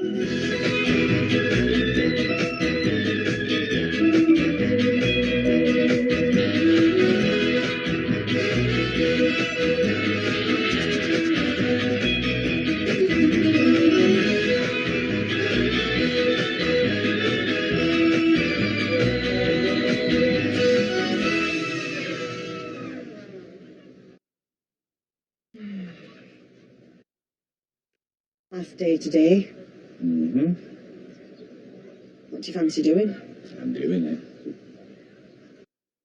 Last day today. Mm-hmm. What do you fancy doing? I'm doing it.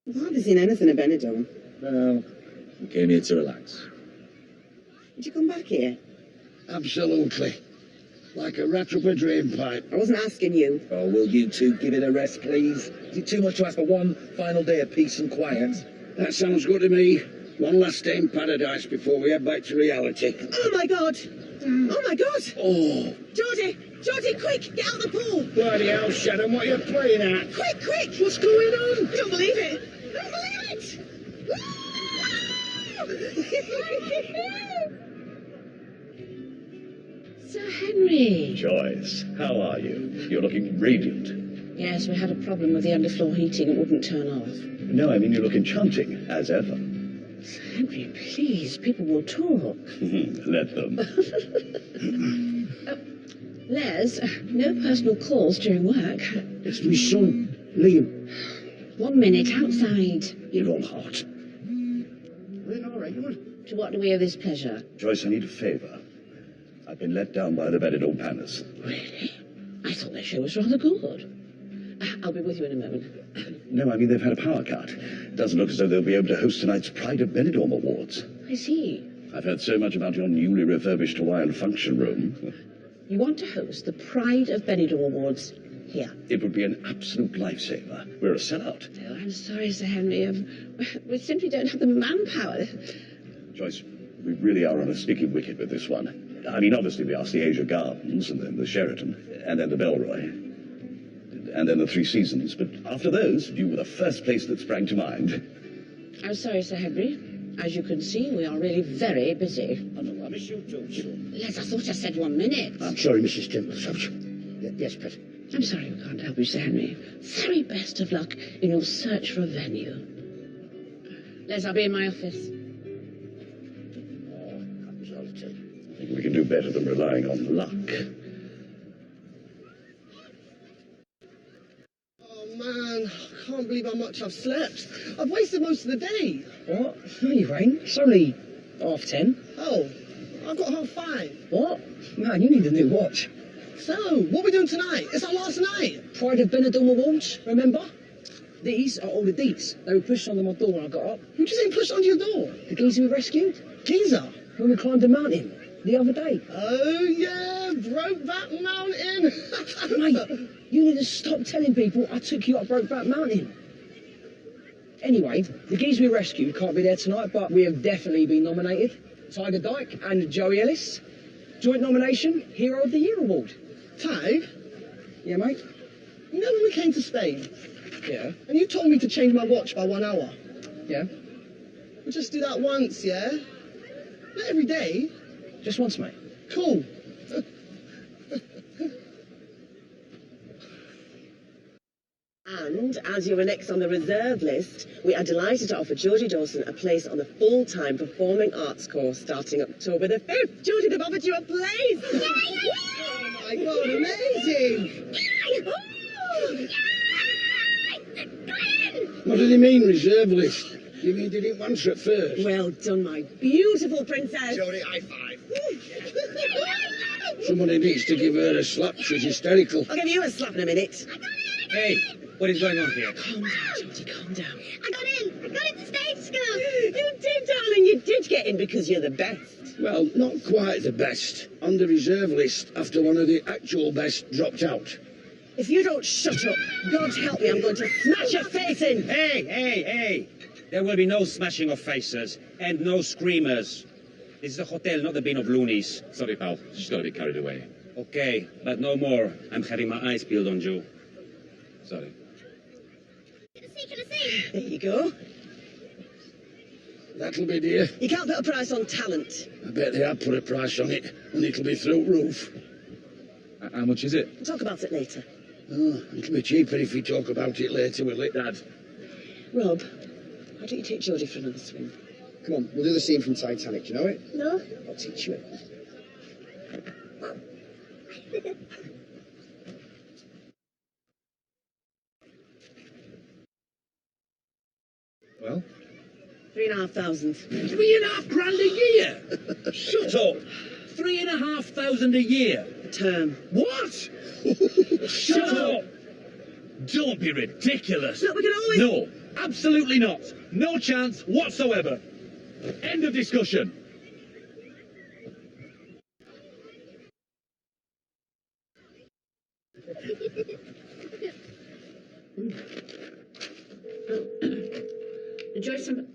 I've hardly seen anything of Benidorm. Well, I came here to relax. Did you come back here? Absolutely. Like a rat up a drain pipe. I wasn't asking you. Oh, will you two give it a rest, please? Is it too much to ask for one final day of peace and quiet? That sounds good to me. One last day in paradise before we head back to reality. Oh my God! Oh my God! Oh. Geordie! Geordie, quick! Get out the pool! Bloody hell, Shadow, what are you playing at? Quick, quick! What's going on? You don't believe it! You don't believe it! Sir Henry. Joyce, how are you? You're looking radiant. Yes, we had a problem with the underfloor heating. It wouldn't turn off. No, I mean you look enchanting, as ever. Sir Henry, please, people will talk. Let them. Les, no personal calls during work. It's my son, Liam. 1 minute, outside. You're all hot. Well, all right, you want? To what do we owe this pleasure? Joyce, I need a favour. I've been let down by the Benidorm Palace. Really? I thought their show was rather good. I'll be with you in a moment. No, I mean they've had a power cut. It doesn't look as though they'll be able to host tonight's Pride of Benidorm Awards. I see. I've heard so much about your newly refurbished Hawaiian function room. You want to host the Pride of Benidorm Awards here? It would be an absolute lifesaver. We're a sellout. Oh, I'm sorry, Sir Henry. We simply don't have the manpower. Joyce, we really are on a sticky wicket with this one. I mean, obviously we asked the Asia Gardens, and then the Sheraton, and then the Belroy, and then the Three Seasons. But after those, you were the first place that sprang to mind. I'm sorry, Sir Henry. As you can see, we are really very busy. I know, I miss you too, son. Les, I thought I said 1 minute. I'm sorry, Mrs. Timble. Yes, Pet. I'm sorry we can't help you, Sir Henry. Very best of luck in your search for a venue. Les, I'll be in my office. I think we can do better than relying on luck. Oh man, I can't believe how much I've slept. I've wasted most of the day. What? No, you ain't. It's only 10:30. Oh, I've got 5:30. What? Man, you need a new watch. So, what are we doing tonight? It's our last night. Pride of Benidorm Awards, remember? These are all the deeds. They were pushed onto my door when I got up. Who just ain't pushed onto your door? The geezer we rescued Geezer. when we climbed the mountain the other day. Oh yeah, broke that mountain. Mate, you need to stop telling people I took you up Brokeback Mountain. Anyway, the geezer we rescued can't be there tonight, but we have definitely been nominated. Tiger Dyke and Joey Ellis. Joint nomination, Hero of the Year Award. Tag, Yeah, mate? you know when we came to Spain, Yeah. and you told me to change my watch by 1 hour? Yeah? We'll just do that once, yeah? Not every day. Just once, mate. Cool. And as you were next on the reserve list, we are delighted to offer Geordie Dawson a place on the full-time performing arts course starting October the 5th. Geordie, they've offered you a place! Oh my God, amazing! What did he mean, reserve list? You mean did it once at first? Well done, my beautiful princess! Jodie, high five. Somebody needs to give her a slap. She's hysterical. I'll give you a slap in a minute. Hey, what is going on here? Calm down, Geordie, calm down. I got into stage school. You did, darling, you did get in because you're the best. Well, not quite the best. On the reserve list after one of the actual best dropped out. If you don't shut up, God help me, I'm going to smash your face in! Hey! There will be no smashing of faces and no screamers. This is a hotel, not the bin of loonies. Sorry, pal. She's got to be carried away. Okay, but no more. I'm having my eyes peeled on you. Sorry. Can I see? There you go. That'll be dear. You can't put a price on talent. I bet they have put a price on it, and it'll be through roof. How much is it? We'll talk about it later. Oh, it'll be cheaper if we talk about it later, will it? Dad. Rob, why don't you take Geordie for another swim? Come on, we'll do the scene from Titanic. Do you know it? No? I'll teach you it. Well? 3,500. £3,500 a year? Shut up! 3,500 a year? A term. What? Shut up! Don't be ridiculous. Look, we can always... No, absolutely not. No chance whatsoever. End of discussion. Enjoy some...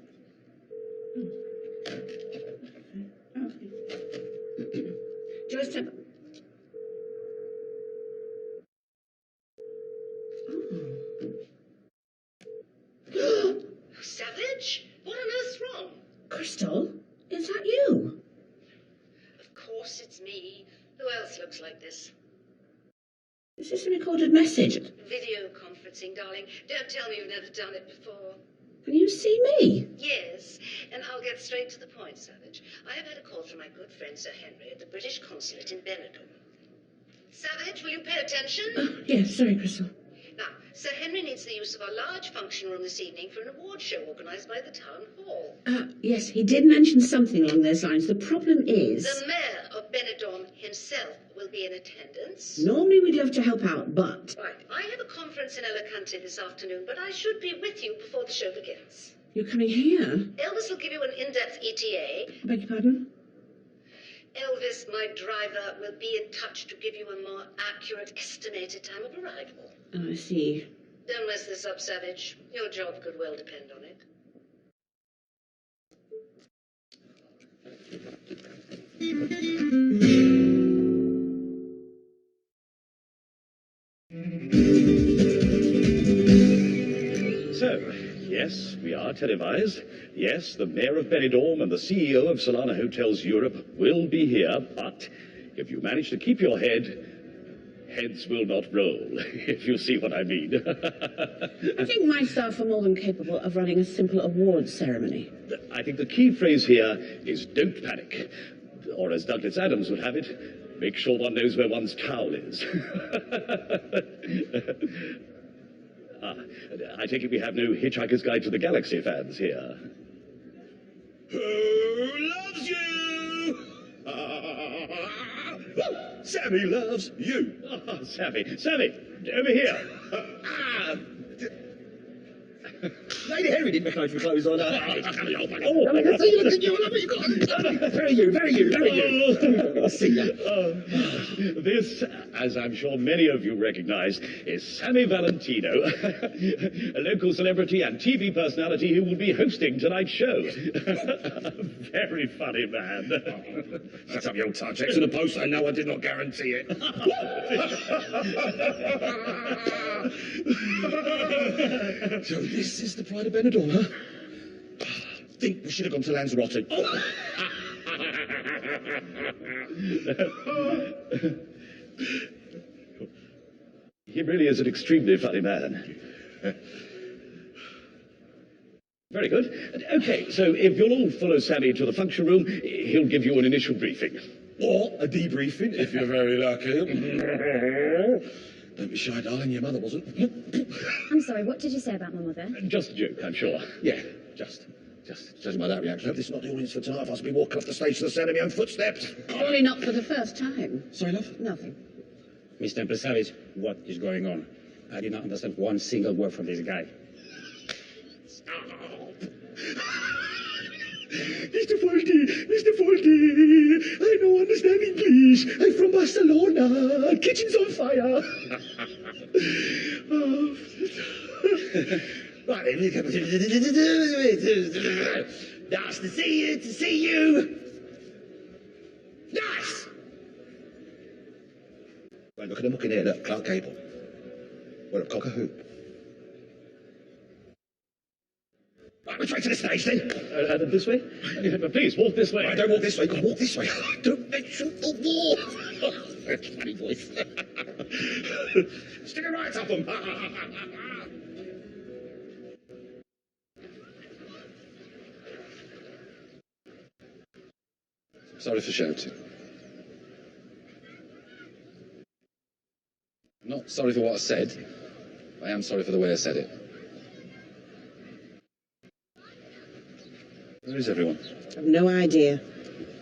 Enjoy some... Savage? What on earth's wrong? Crystal, is that you? Of course it's me. Who else looks like this? Is this a recorded message? Video conferencing, darling. Don't tell me you've never done it before. Can you see me? Yes, and I'll get straight to the point, Savage. I have had a call from my good friend Sir Henry at the British consulate in Benidorm. Savage, will you pay attention? Yes, sorry, Crystal. Now, Sir Henry needs the use of our large function room this evening for an award show organised by the town hall. Yes, he did mention something along those lines. The problem is... The mayor of Benidorm himself will be in attendance. Normally we'd love to help out, but... Right, I have a conference in Alicante this afternoon, but I should be with you before the show begins. You're coming here? Elvis will give you an in-depth ETA. I beg your pardon? Elvis, my driver, will be in touch to give you a more accurate estimated time of arrival. Oh, I see. Don't mess this up, Savage. Your job could well depend on it. So, yes, we are televised. Yes, the Mayor of Benidorm and the CEO of Solana Hotels Europe will be here, but if you manage to keep your head, heads will not roll, if you see what I mean. I think my staff are more than capable of running a simple awards ceremony. I think the key phrase here is don't panic. Or as Douglas Adams would have it, make sure one knows where one's towel is. I take it we have no Hitchhiker's Guide to the Galaxy fans here. Who loves you? Sammy loves you. Oh, Sammy, over here. Lady Henry didn't recognise your clothes on. Oh, I can see you look at you. I love it. You got very you. See ya. This, as I'm sure many of you recognize, is Sammy Valentino, a local celebrity and TV personality who will be hosting tonight's show. Very funny man. Shut up, you old tart. Checks in the post. I know I did not guarantee it. So this is the pride of Benidorm, huh? Think we should have gone to Lanzarote. He really is an extremely funny man. Very good. Okay, so if you'll all follow Sammy to the function room, he'll give you an initial briefing. Or a debriefing, if you're very lucky. Don't be shy, darling. Your mother wasn't. I'm sorry, what did you say about my mother? Just a joke, I'm sure. Yeah, just judging by that reaction, I hope this is not the audience for tonight. If I was to be walking off the stage to the sound of my own footsteps. Surely not for the first time. Sorry, love? Nothing. Mr. Emperor Savage, what is going on? I did not understand one single word from this guy. Mr. Faulty, I don't understand English. I'm from Barcelona. Kitchen's on fire. Right then, nice to see you. Nice. Right, look at him looking here, look, Clark Gable. What a cock a hoop. Right, we're straight to the stage then. This way? Please, walk this way. Right, don't walk this way, walk this way. Don't mention the war. That's a funny voice. Stick it right up them. Sorry for shouting. I'm not sorry for what I said. I am sorry for the way I said it. Where is everyone? I've no idea.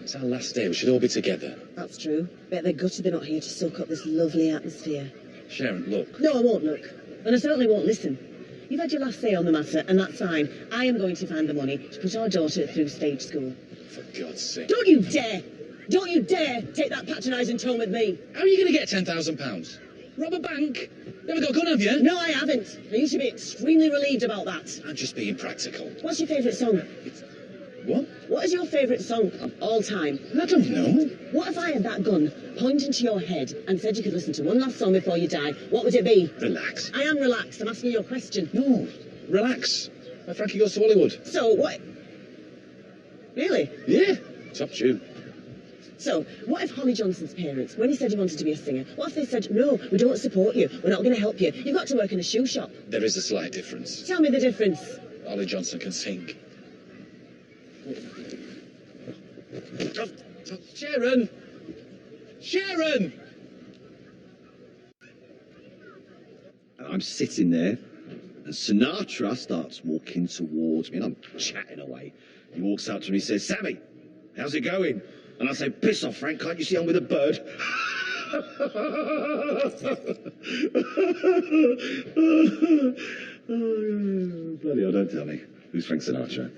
It's our last day. We should all be together. That's true. Bet they're gutted they're not here to soak up this lovely atmosphere. Sharon, look. No, I won't look. And I certainly won't listen. You've had your last say on the matter, and that's fine. I am going to find the money to put our daughter through stage school. For God's sake. Don't you dare! Don't you dare take that patronising tone with me! How are you going to get £10,000? Rob a bank? You haven't got a gun, have you? No, I haven't. And you should be extremely relieved about that. I'm just being practical. What's your favourite song? What? What is your favourite song of all time? I don't know. What if I had that gun pointing to your head and said you could listen to one last song before you die? What would it be? Relax. I am relaxed. I'm asking you a question. No. Relax. My Frankie Goes to Hollywood. So, what? Really? Yeah. Top tune. So, what if Holly Johnson's parents, when he said he wanted to be a singer, what if they said, no, we don't support you, we're not going to help you, you've got to work in a shoe shop? There is a slight difference. Tell me the difference. Holly Johnson can sing. Sharon! Sharon! I'm sitting there, and Sinatra starts walking towards me, and I'm chatting away. He walks up to me and says, Sammy, how's it going? And I say, piss off, Frank, can't you see I'm with a bird? Bloody hell, don't tell me. Who's Frank Sinatra?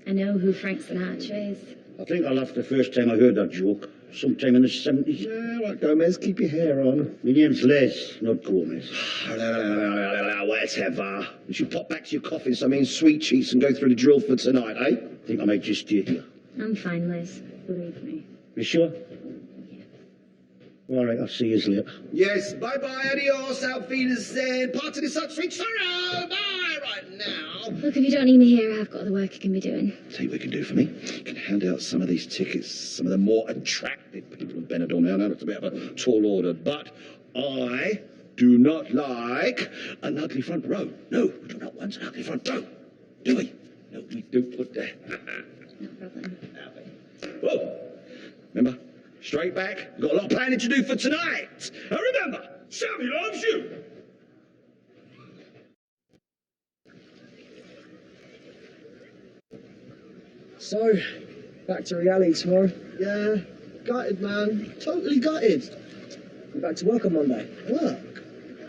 I know who Frank Sinatra is. I think I laughed the first time I heard that joke, sometime in the 70s. Yeah, right, Gomez, keep your hair on. My name's Les, not Gomez. Whatever. You should pop back to your coffin, so I mean sweet cheeks, and go through the drill for tonight, eh? I think I might just stay here. I'm fine, Liz. Believe me. You sure? All right, I'll see you later. Yes, bye-bye, adios, auf Wiedersehen, part of the such sweet sorrow, bye, right now. Look, if you don't need me here, I've got other work I can be doing. Tell you what you can do for me. You can hand out some of these tickets, some of the more attractive people in Benidorm. Now, I know that's a bit of a tall order, but I do not like an ugly front row. No, we do not want an ugly front row. Do we? No, we don't put that. No problem. Whoa. Remember? Straight back. We've got a lot of planning to do for tonight. And remember, Sammy loves you. So, back to reality tomorrow. Yeah, gutted, man. Totally gutted. You're back to work on Monday. Work?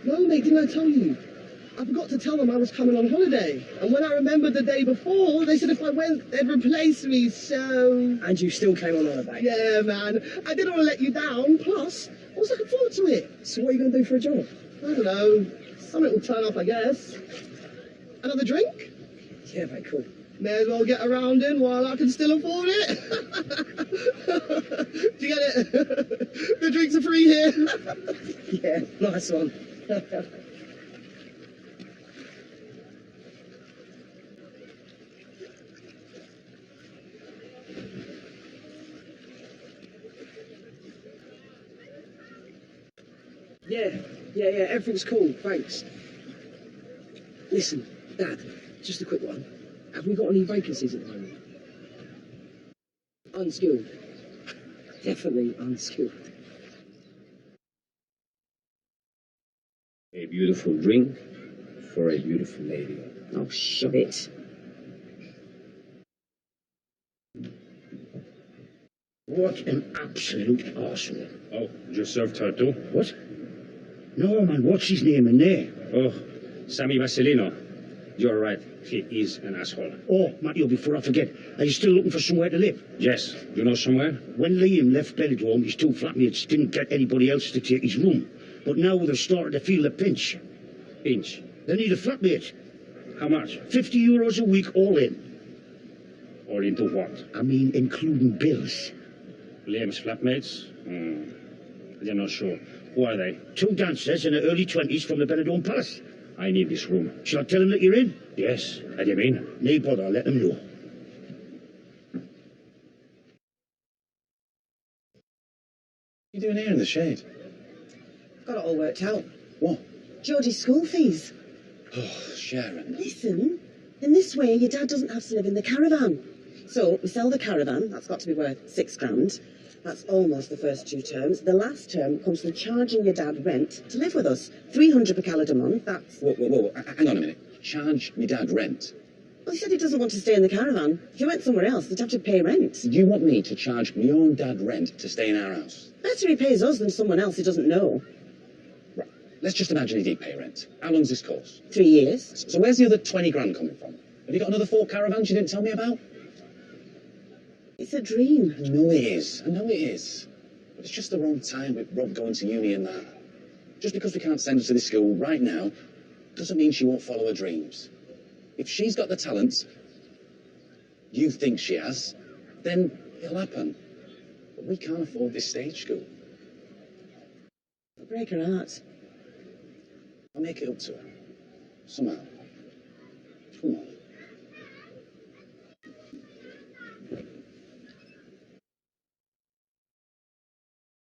No, mate, didn't I tell you? I forgot to tell them I was coming on holiday. And when I remembered the day before, they said if I went, they'd replace me, so... And you still came on holiday? Yeah, man. I didn't want to let you down. Plus, I was looking forward to it. So what are you going to do for a job? I don't know. Something will turn up, I guess. Another drink? Yeah, mate, cool. May as well get around in while I can still afford it. Do you get it? The drinks are free here. Yeah, nice one. Yeah, everything's cool, thanks. Listen, Dad, just a quick one. Have we got any vacancies at the moment? Unskilled. Definitely unskilled. A beautiful drink for a beautiful lady. Oh, shut it. What an absolute arsehole. Oh, just served her too? What? No, man, what's his name in there? Oh, Sammy Vasilino. You're right, he is an asshole. Oh, Matteo, before I forget, are you still looking for somewhere to live? Yes, you know somewhere? When Liam left Benidorm, his two flatmates didn't get anybody else to take his room. But now they've started to feel the pinch. Pinch? They need a flatmate. How much? €50 a week, all in. All into what? I mean, including bills. Liam's flatmates? I'm not sure. Who are they? Two dancers in their early 20s from the Benidorm Palace. I need this room. Shall I tell them that you're in? Yes. How do you mean? No bother, I'll let them know. you doing here in the shade? I've got it all worked out. What? Geordie's school fees. Oh, Sharon. Listen, in this way, your dad doesn't have to live in the caravan. So we sell the caravan. That's got to be worth £6,000. That's almost the first 2 terms. The last term comes from charging your dad rent to live with us. £300 per calendar month. That's... Whoa. Hang on a minute. Charge me dad rent? Well, he said he doesn't want to stay in the caravan. If he went somewhere else, he'd have to pay rent. You want me to charge your own dad rent to stay in our house? Better he pays us than someone else he doesn't know. Right. Let's just imagine he did pay rent. How long's this course? 3 years. So where's the other 20 grand coming from? Have you got another 4 caravans you didn't tell me about? It's a dream. I know it is. But it's just the wrong time with Rob going to uni and that. Just because we can't send her to this school right now doesn't mean she won't follow her dreams. If she's got the talent you think she has, then it'll happen. But we can't afford this stage school. I'll break her heart. I'll make it up to her. Somehow. Come on.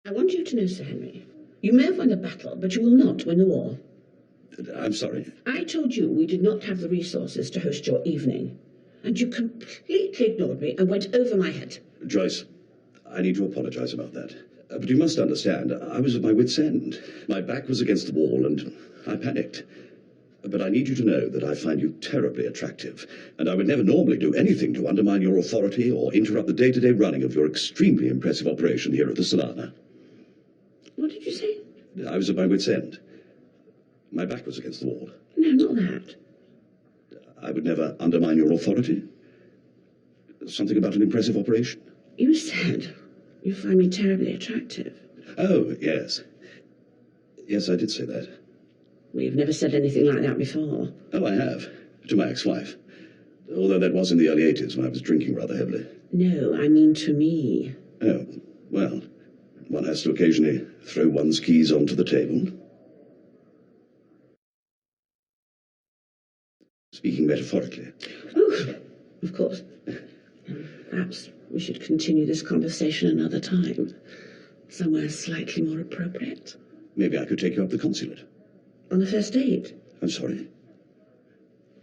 I want you to know, Sir Henry, you may have won the battle, but you will not win the war. I'm sorry. I told you we did not have the resources to host your evening, and you completely ignored me and went over my head. Joyce, I need to apologise about that. But you must understand, I was at my wit's end. My back was against the wall and I panicked. But I need you to know that I find you terribly attractive, and I would never normally do anything to undermine your authority or interrupt the day-to-day running of your extremely impressive operation here at the Solana. What did you say? I was at my wit's end. My back was against the wall. No, not that. I would never undermine your authority. Something about an impressive operation. You said you find me terribly attractive. Oh, yes. Yes, I did say that. We've never said anything like that before. Oh, I have. To my ex-wife. Although that was in the early 80s when I was drinking rather heavily. No, I mean to me. Oh, well, one has to occasionally throw one's keys onto the table. Speaking metaphorically. Oh, of course. Perhaps we should continue this conversation another time. Somewhere slightly more appropriate. Maybe I could take you up the consulate. On the first date? I'm sorry.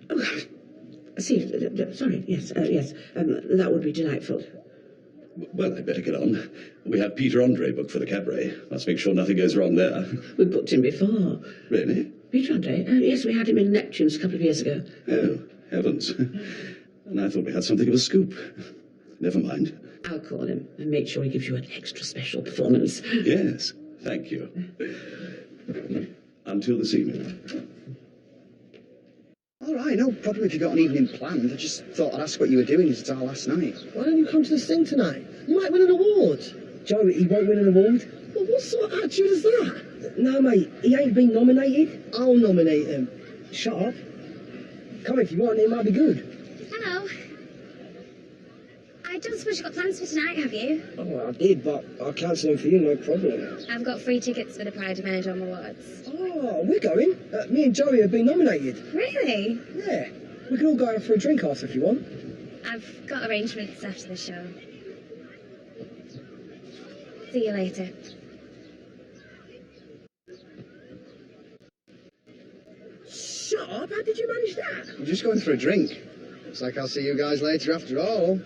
Oh, see, sorry, yes, that would be delightful. Well, I'd better get on. We have Peter Andre booked for the cabaret. Must make sure nothing goes wrong there. We booked him before. Really? Peter Andre? Yes, we had him in Neptune's a couple of years ago. Oh, heavens. And I thought we had something of a scoop. Never mind. I'll call him and make sure he gives you an extra special performance. Yes, thank you. Until this evening. All right, no problem if you got an evening planned. I just thought I'd ask what you were doing at our last night. Why don't you come to the thing tonight? You might win an award. Joe, he won't win an award. Well, what sort of attitude is that? No, mate, he ain't been nominated. I'll nominate him. Shut up. Come if you want, it might be good. Hello. I don't suppose you've got plans for tonight, have you? Oh, I did, but I'll cancel them for you, no problem. I've got free tickets for the Pride of Benidorm Awards. Oh, we're going. Me and Joey have been nominated. Really? Yeah. We can all go out for a drink after if you want. I've got arrangements after the show. See you later. Shut up, how did you manage that? I'm just going for a drink. Looks like I'll see you guys later after all.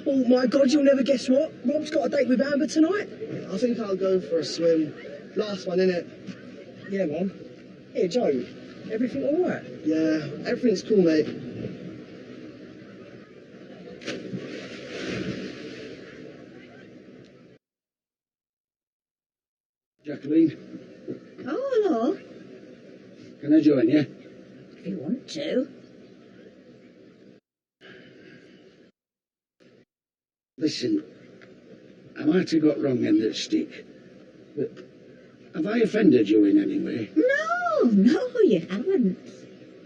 Oh my God, you'll never guess what? Rob's got a date with Amber tonight. I think I'll go for a swim. Last one, innit? Yeah, man. Here, Joe, everything all right? Yeah, everything's cool, mate. Jacqueline, Oh, hello. can I join you? If you want to. Listen, I might have got wrong end of the stick, but have I offended you in any way? No, you haven't.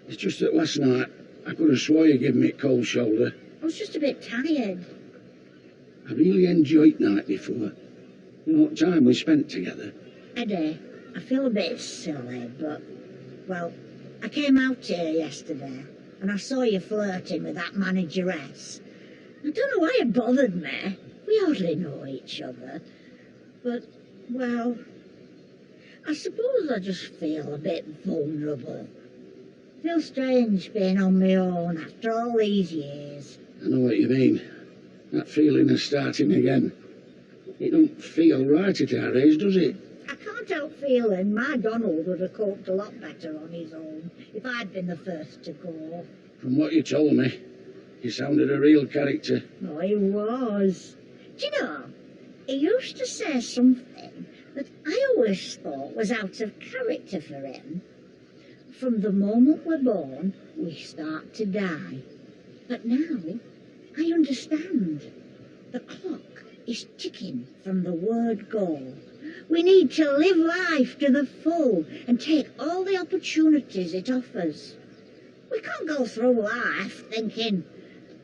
It's just that last night I could have swore you gave me a cold shoulder. I was just a bit tired. I really enjoyed night before. You know what time we spent together? Eddie, I feel a bit silly, but, well, I came out here yesterday and I saw you flirting with that manageress. I don't know why it bothered me. We hardly know each other. But Well, I suppose I just feel a bit vulnerable. Feel strange being on my own after all these years. I know what you mean. That feeling of starting again. It don't feel right at our age, does it? I can't help feeling my Donald would have coped a lot better on his own if I'd been the first to go. From what you told me, he sounded a real character. Oh, he was. Do you know, he used to say something that I always thought was out of character for him. From the moment we're born, we start to die. But now, I understand. The clock is ticking from the word go. We need to live life to the full and take all the opportunities it offers. We can't go through life thinking,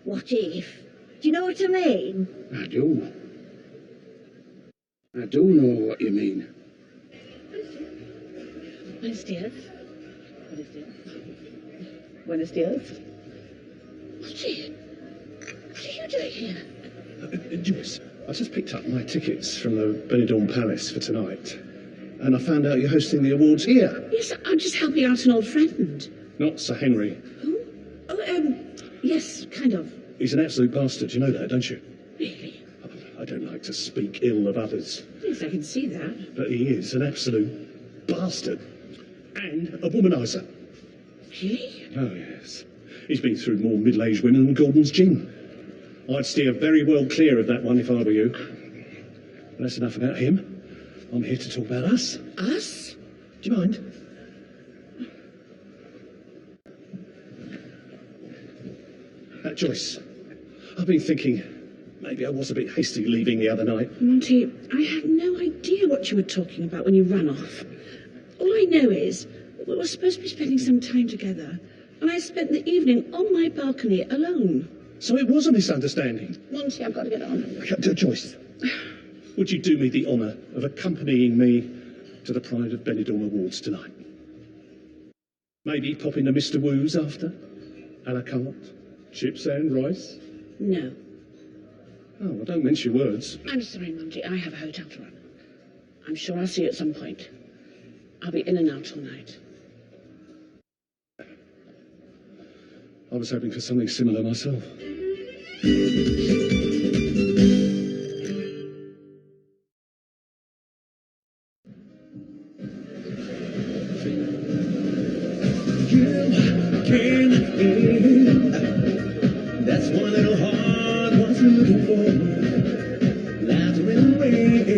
what if? Do you know what I mean? I do. I do know what you mean. Buenos dias. Buenos dias. What are you doing here? Joyce, I just picked up my tickets from the Benidorm Palace for tonight, and I found out you're hosting the awards here. Yes, I'm just helping out an old friend. Not Sir Henry. Who? Oh, yes, kind of. He's an absolute bastard, you know that, don't you? Really? I don't like to speak ill of others. Yes, I can see that. But he is an absolute bastard. And a womanizer. Really? Oh, yes. He's been through more middle-aged women than Gordon's gin. I'd steer very well clear of that one if I were you. But that's enough about him. I'm here to talk about us. Us? Do you mind? Joyce, I've been thinking maybe I was a bit hasty leaving the other night. Monty, I had no idea what you were talking about when you ran off. All I know is that we were supposed to be spending some time together, and I spent the evening on my balcony alone. So it was a misunderstanding. Monty, I've got to get on. Joyce, would you do me the honour of accompanying me to the Pride of Benidorm Awards tonight? Maybe pop into Mr. Woo's after? A la carte? Chips and rice? No. Oh, well, don't mince your words. I'm sorry, Monty, I have a hotel to run. I'm sure I'll see you at some point. I'll be in and out all night. I was hoping for something similar myself. That's one little heart was looking for. Laughter in the rain.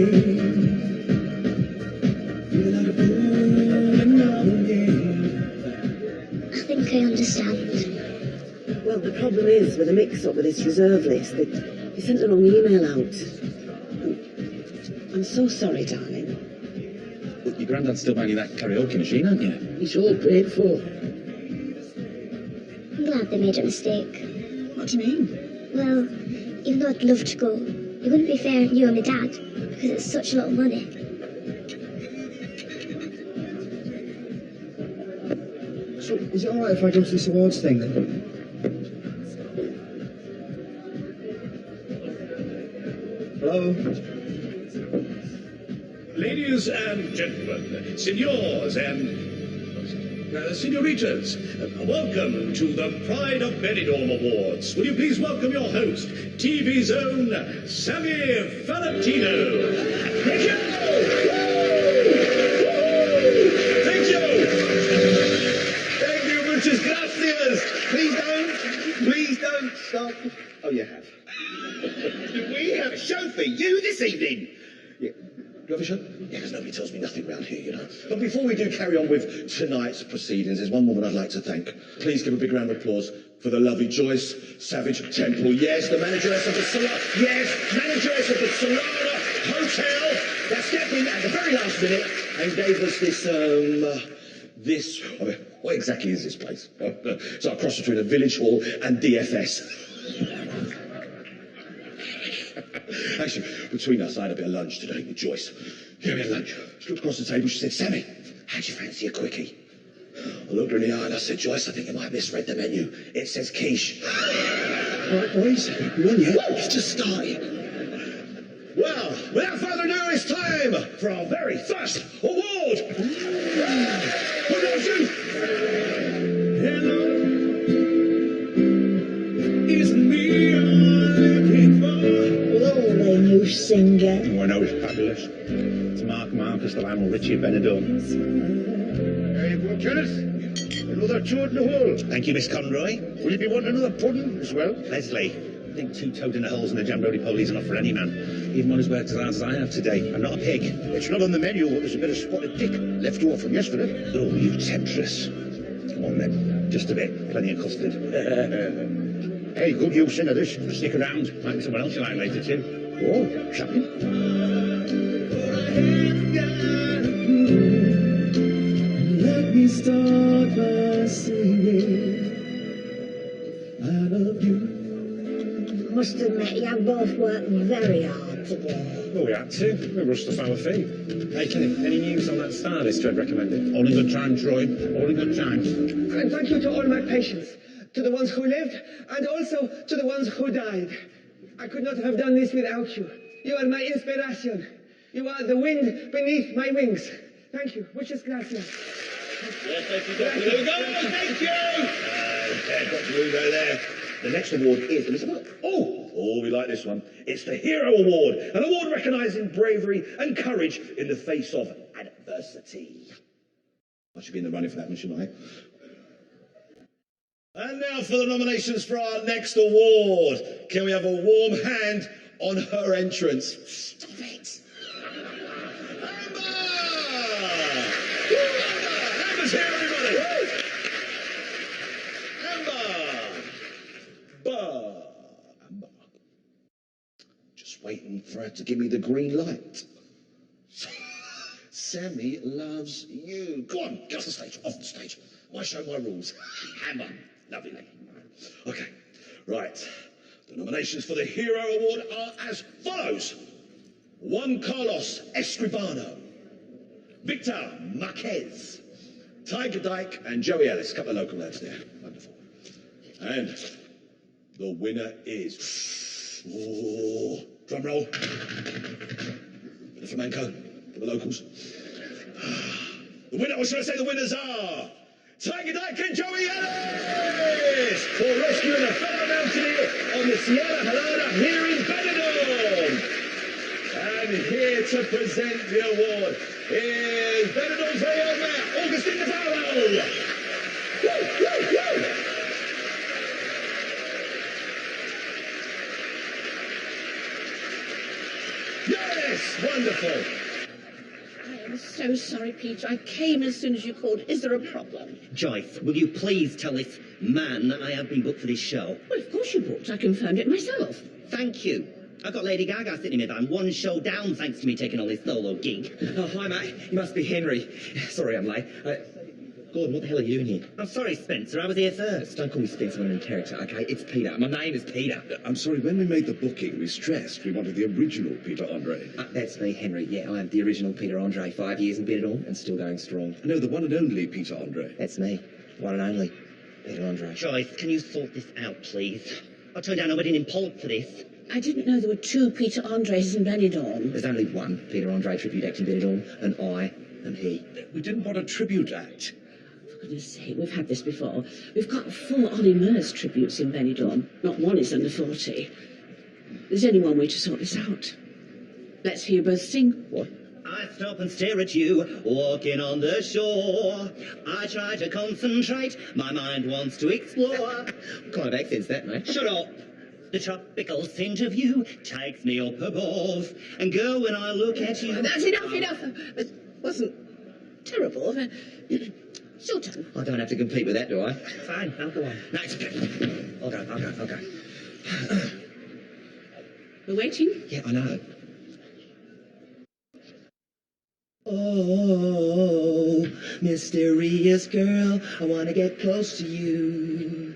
Feel like a fool in another game. I think I understand. Well, the problem is with the mix-up with this reserve list that you sent the wrong email out. I'm so sorry, darling. Look, your granddad's still banging that karaoke machine, aren't you? It's all paid for. I'm glad they made a mistake. What do you mean? Well, even though I'd love to go, it wouldn't be fair on you and my dad, because it's such a lot of money. So, is it alright if I go to this awards thing then? Hello? Ladies and gentlemen, senors and senoritas, welcome to the Pride of Benidorm Awards. Will you please welcome your host, TV's own Sammy Valentino. Thank you! Thank you! Thank you, muchas gracias. Please don't stop. Oh, you have. We have a show for you this evening. Yeah. Do you have a show? Yeah, because nobody tells me nothing round here, you know. But before we do carry on with tonight's proceedings, there's one woman I'd like to thank. Please give a big round of applause for the lovely Joyce Savage Temple. Yes, the manageress of the manageress of the Solana Hotel that stepped in at the very last minute and gave us this, what exactly is this place? It's like a cross between a village hall and DFS. Actually, between us, I had a bit of lunch today with Joyce. Yeah, we had lunch. She looked across the table, she said, Sammy, how'd you fancy a quickie? I looked her in the eye and I said, Joyce, I think you might have misread the menu. It says quiche. All right, boys, you on yet? It's just starting. Well, without further ado, it's time for our very first award. Who knows you? Hello, it's me you're looking for. Lovely new singer. Oh, I know it's fabulous. It's Mark Marcus, the Lionel Richie of Benidorm. There you go, Kenneth. Another toad in the hole. Thank you, Miss Conroy. Will you be wanting another pudding as well? Leslie, I think 2 toad in the holes and a jam roly-poly's enough for any man. Even one who's worked as hard as I have today. I'm not a pig. It's not on the menu, but there's a bit of spotted dick left over from yesterday. Oh, you temptress. Come on, then. Just a bit. Plenty of custard. Hey, good use into this. Stick around. Might be someone else you like later, too. Oh, shopping. Let me start by singing, I love you. Must admit, you have both worked very hard today. Well, we had to. We rushed off our feet. Hey, Kenneth, any news on that star list I'd recommended? All in good time, Troy. All in good time. And thank you to all my patients, to the ones who lived, and also to the ones who died. I could not have done this without you. You are my inspiration. You are the wind beneath my wings. Thank you. Muchas gracias. Yes, thank you, Dr. Lugo. Thank you. Okay, Dr. Lugo there. The next award is, let's have a look. Oh, we like this one. It's the Hero Award, an award recognising bravery and courage in the face of adversity. I should be in the running for that one, shouldn't I? And now for the nominations for our next award. Can we have a warm hand on her entrance? Stop it. Amber! Amber's here, everybody! Amber. Just waiting for her to give me the green light. Sammy loves you. Go on, get off the stage, off the stage. My show, my rules. Amber, lovely lady. Okay, right. The nominations for the Hero Award are as follows. Juan Carlos Escribano, Victor Marquez, Tiger Dyke and Joey Ellis. A couple of local lads there. Wonderful. And the winner is... Oh, drum roll. Bit of flamenco for the locals. The winner, or should I say the winners are... Tiger Dyke and Joey Ellis for rescuing a fellow mountaineer on the Sierra Helada here in Benidorm. And here to present the award is Benidorm's very own mayor, Augustine Navarro. Woo, woo, woo. Yes, wonderful. I'm so sorry, Peter. I came as soon as you called. Is there a problem? Joyce, will you please tell this man that I have been booked for this show? Well, of course you booked. I confirmed it myself. Thank you. I've got Lady Gaga sitting in my van, one show down thanks to me taking on this solo gig. Oh, hi, Matt. You must be Henry. Sorry I'm late. Gordon, what the hell are you doing here? I'm sorry, Spencer. I was here first. Don't call me Spencer, I'm in character, okay? It's Peter. My name is Peter. I'm sorry, when we made the booking, we stressed we wanted the original Peter Andre. That's me, Henry. Yeah, I am the original Peter Andre. 5 years in Benidorm and still going strong. No, the one and only Peter Andre. That's me. One and only Peter Andre. Joyce, can you sort this out, please? I turned down a wedding in Pollock for this. I didn't know there were 2 Peter Andres in Benidorm. There's only one Peter Andre tribute act in Benidorm, and I am he. We didn't want a tribute act. For goodness sake, we've had this before. We've got 4 Ollie Murs tributes in Benidorm. Not one is under 40. There's only one way to sort this out. Let's hear you both sing. What? I stop and stare at you, walking on the shore. I try to concentrate, my mind wants to explore. What kind of accent's that, mate? Shut up! The tropical scent of you takes me up above. And girl, when I look at you... That's enough. It wasn't terrible. Your turn. I don't have to compete with that, do I? Fine, I'll go on. No, it's okay. I'll go. We're waiting? Yeah, I know. Oh, mysterious girl, I want to get close to you.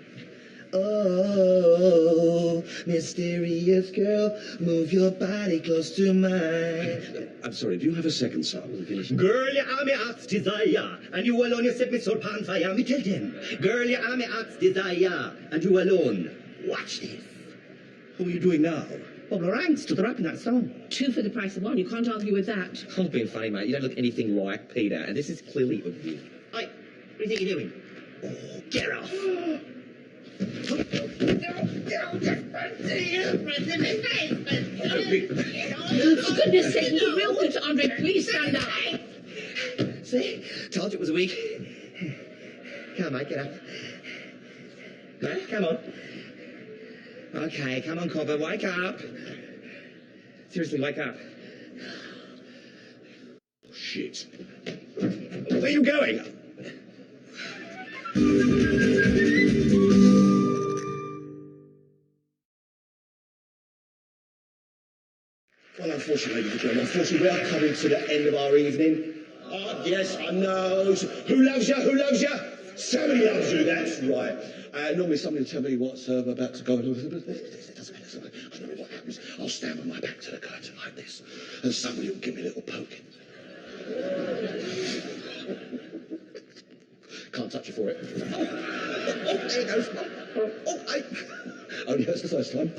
Oh, mysterious girl, move your body close to mine. I'm sorry, do you have a second song? Girl, you are my heart's desire, and you alone, you set me soul upon fire. Me tell them, girl, you are my heart's desire, and you alone. Watch this. What are you doing now? Bobler stood her up in that song. 2 for the price of 1. You can't argue with that. I'm being funny, mate. You don't look anything like Peter, and this is clearly a wig. Hey, what do you think you're doing? Oh, get off. For goodness sake, will you real good, Andre? Please stand up. See? Told you it was a wig. Come on, mate, get up. No, come on. Okay, come on, Cobber, wake up. Seriously, wake up. Shit. Where are you going? Well, unfortunately, ladies and gentlemen, unfortunately, we are coming to the end of our evening. Yes, I know. Who loves you? Who loves you? Somebody loves you, that's right. Normally somebody will tell me what's about to go on. It doesn't matter. I don't know what happens. I'll stand with my back to the curtain like this, and somebody will give me a little poke. Can't touch you for it. Oh, there it goes. Only hurts the first time.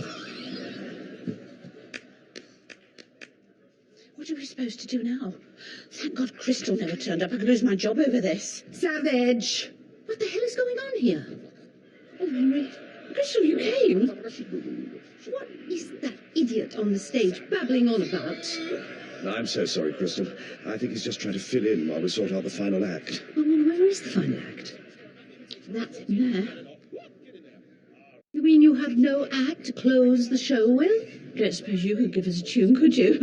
What are we supposed to do now? Thank God Crystal never turned up. I could lose my job over this. Savage! What the hell is going on here? Oh, Henry. Crystal, you came? What is that idiot on the stage babbling on about? I'm so sorry, Crystal. I think he's just trying to fill in while we sort out the final act. Well, where is the final act? That's it there. You mean you have no act to close the show with? Don't suppose you could give us a tune, could you?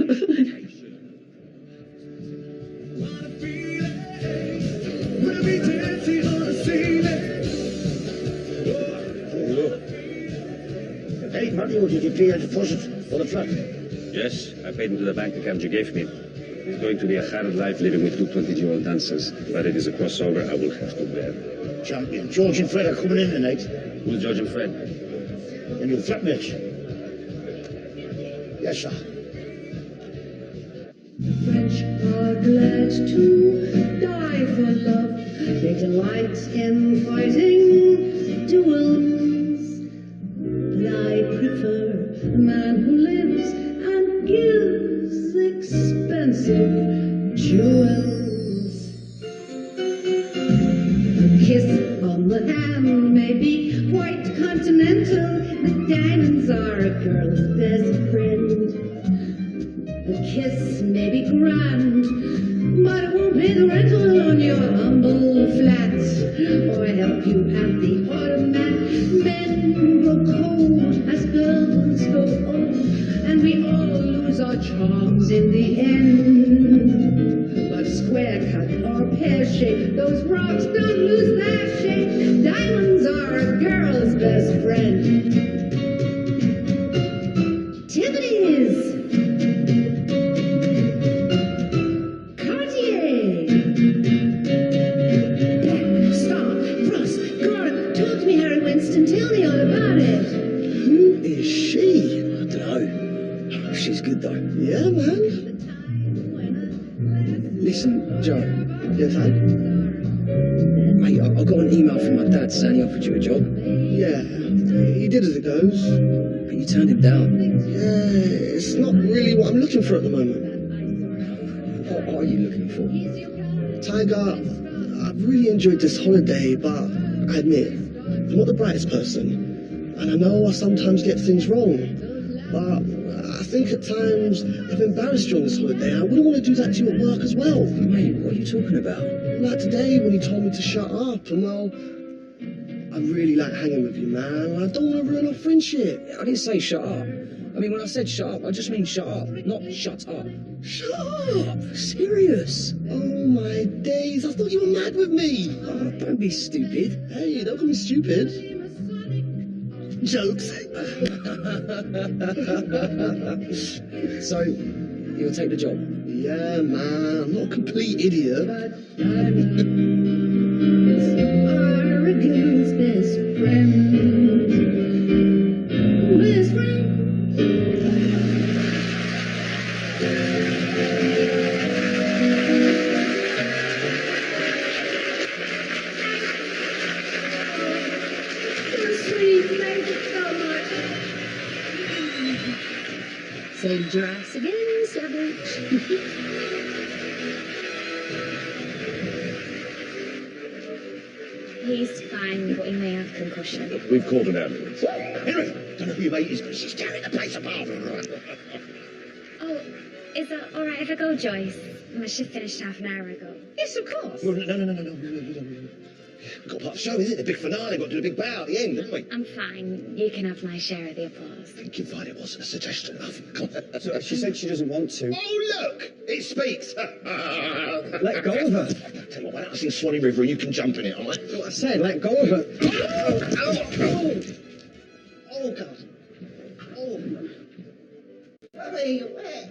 Hey, money, or did you pay a deposit for the flat? Yes, I paid into the bank account you gave me. It's going to be a hard life living with two 20-year-old dancers, but it is a crossover I will have to bear. Champion. George and Fred are coming in tonight. Who's George and Fred? And your flatmates. Yes, sir. The French are glad to die for love. They delight in fighting duels. But I prefer a man who lives and gives expensive jewels. A kiss on the hand may be quite continental, but diamonds are a girl's best friend. A kiss may be grand, but it won't pay the rental on your humble flat, or help you at the automat. Men grow cold as girls grow old, and we all lose our charms in the end. But square cut or pear shape, those rocks don't lose their shape. Diamonds are a girl's best friend. Tiffany's. Tell me all about it. Who is she? I don't know. She's good though. Yeah, man. Listen, Joe. Yes, Mate, I got an email from my dad saying he offered you a job. Yeah, he did as it goes. But you turned him down. Yeah, it's not really what I'm looking for at the moment. What are you looking for? Tiger, I've really enjoyed this holiday, but I admit, I'm not the brightest person, and I know I sometimes get things wrong, but I think at times I've embarrassed you on this holiday. I wouldn't want to do that to you at work as well. Mate, what are you talking about? Like today when you told me to shut up, and well, I really like hanging with you, man. I don't want to ruin our friendship. I didn't say shut up. I mean, when I said shut up, I just mean shut up, not shut up. Shut up! Serious? Oh my days, I thought you were mad with me. Oh, don't be stupid. Hey, don't call me stupid. Jokes. So, you'll take the job? Yeah, man, I'm not a complete idiot. Are a girl's best friend. Best friend. Saved your ass again, Savage. He's fine, but he may have concussion. We've called an ambulance. Henry, don't know who your mate is, but she's tearing the place apart. Oh, is that all right if I go, Joyce? My shift finished half an hour ago. Yes, of course. Well, no. We've got part of the show, isn't it? The big finale. We've got to do the big bow at the end, haven't we? I'm fine. You can have my share of the applause. I think you'd find it wasn't a suggestion, love. Come on. So she said she doesn't want to. Oh, look! It speaks! Let go of her. Tell you what, why don't I sing Swanee River and you can jump in it, all right? That's what I said, let go of her. Oh, God. Oh. Hey, where?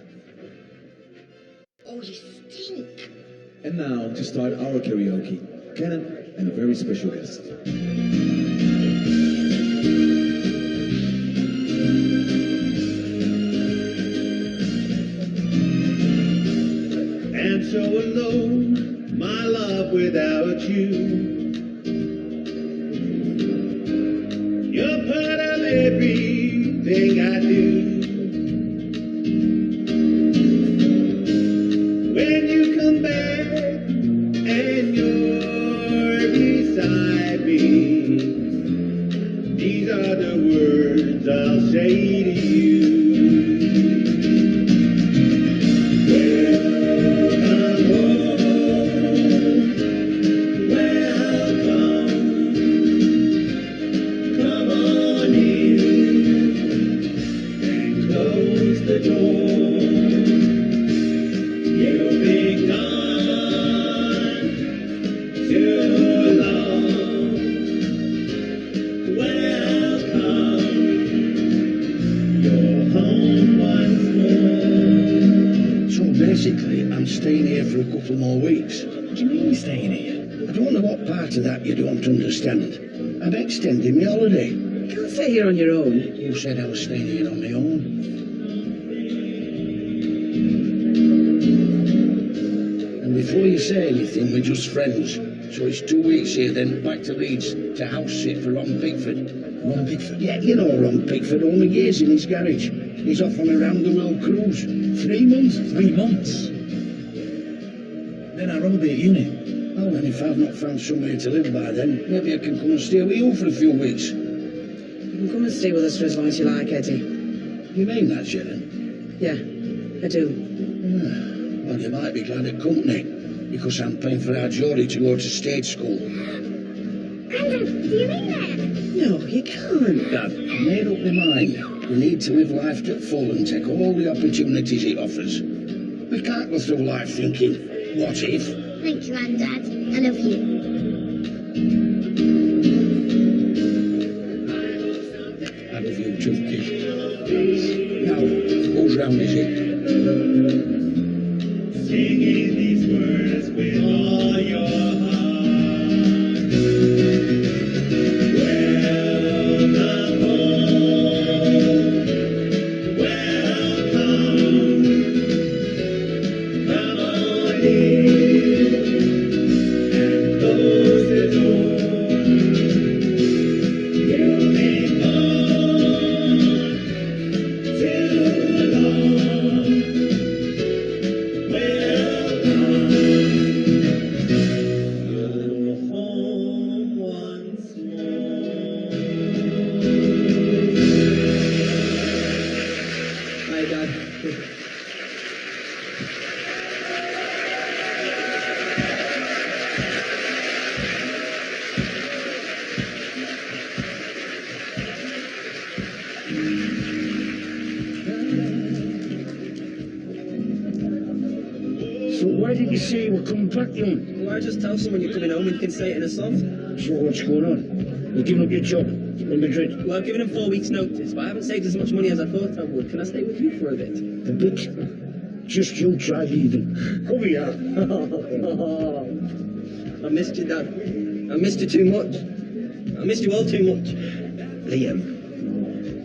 Oh, you stink. And now, to start our karaoke, Kenan and a very special guest. And so alone, my love without you. You're part of everything I do. When you come back and you're beside me, these are the words I'll say to you. Basically, I'm staying here for a couple more weeks. What do you mean you're staying here? I don't know what part of that you don't understand. I'm extending my holiday. You can't stay here on your own. Who said I was staying here on my own? And before you say anything, we're just friends. So it's 2 weeks here, then back to Leeds to house sit for Ron Pickford. Ron Pickford? Yeah, you know Ron Pickford, only years in his garage. He's off on a round-the-world cruise. 3 months. 3 months? Then our Ron will be at uni. Well, then if I've not found somewhere to live by then, maybe I can come and stay with you for a few weeks. You can come and stay with us for as long as you like, Eddie. You mean that, Sharon? Yeah, I do. Well, you might be glad of company, because I'm paying for our Geordie to go to stage school. Grandad, do you mean that? No, you can't. Dad, I made up my mind. We need to live life to the full and take all the opportunities it offers. We can't go through life thinking, what if? Thank you, Grandad. I love you. I love you too, kid. Now, whose round is it? Singing these words with all your heart. Welcome home. Welcome. Come on in and close the door. You've been gone too long. Welcome home once more. Hi, Dad. So why did you say you were coming back then? Why just tell someone you're coming home and you can say it in a song? So what's going on? You're giving up your job in Madrid? Well, I've given him 4 weeks' notice, but I haven't saved as much money as I thought I would. Can I stay with you for a bit? A bit? Just you try leaving. Come here. I missed you, Dad. I missed you too much. I missed you all too much. Liam,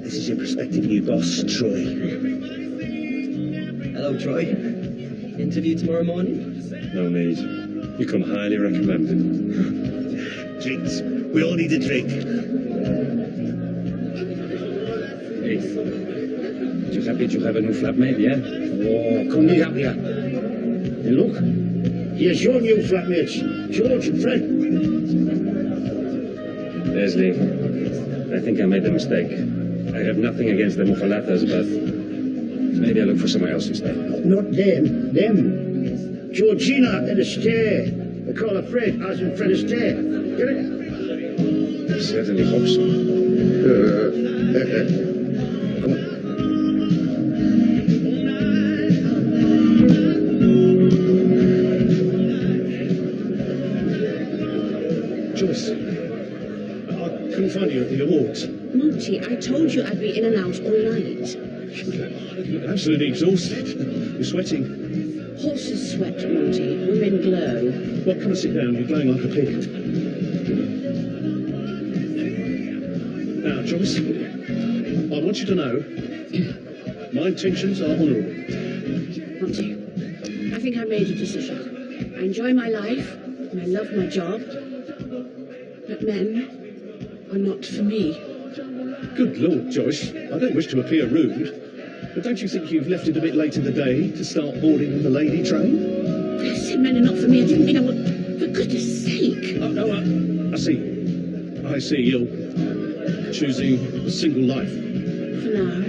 this is your prospective new boss, Troy. Hello, Troy. Interview tomorrow morning? No need. You come highly recommended. Drinks. We all need a drink. Hey, You happy to have a new flatmate, yeah? Oh, couldn't be happier. And look, here's your new flatmates, George and Fred. Leslie, I think I made a mistake. I have nothing against the Mufalatas, but maybe I look for somewhere else instead. Not them, them. Georgina and Astaire. They call her Fred, as in Fred Astaire. Get it? I certainly hope so. Come on. Joyce, I couldn't find you at the awards. Monty, I told you I'd be in and out all night. You look absolutely exhausted. You're sweating. Horses sweat, Monty. Women glow. Well, come and sit down. You're glowing like a pig. Now, Joyce, I want you to know my intentions are honourable. Monty, I think I made a decision. I enjoy my life and I love my job, but men are not for me. Good Lord, Joyce. I don't wish to appear rude, but don't you think you've left it a bit late in the day to start boarding on the lady train? I said men are not for me. I didn't mean I would. For goodness sake. Oh, no, I see. I see. You're choosing a single life. For now.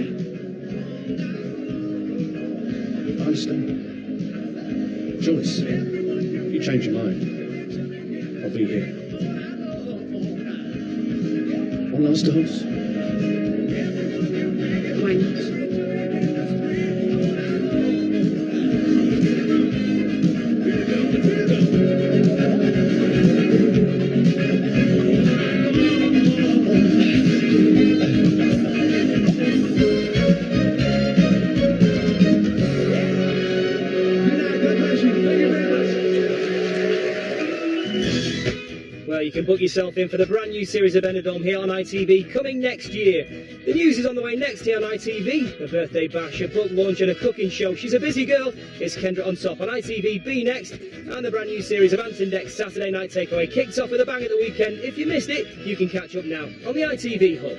I understand. Joyce, if you change your mind, I'll be here. One last dance? Why not? Well, you can book yourself in for the brand new series of Benidorm here on ITV coming next year. The news is on the way next here on ITV. A birthday bash, a book launch and a cooking show. She's a busy girl. It's Kendra on top on ITV. Be next. And the brand new series of Ant Index Saturday Night Takeaway kicks off with a bang at the weekend. If you missed it, you can catch up now on the ITV Hub.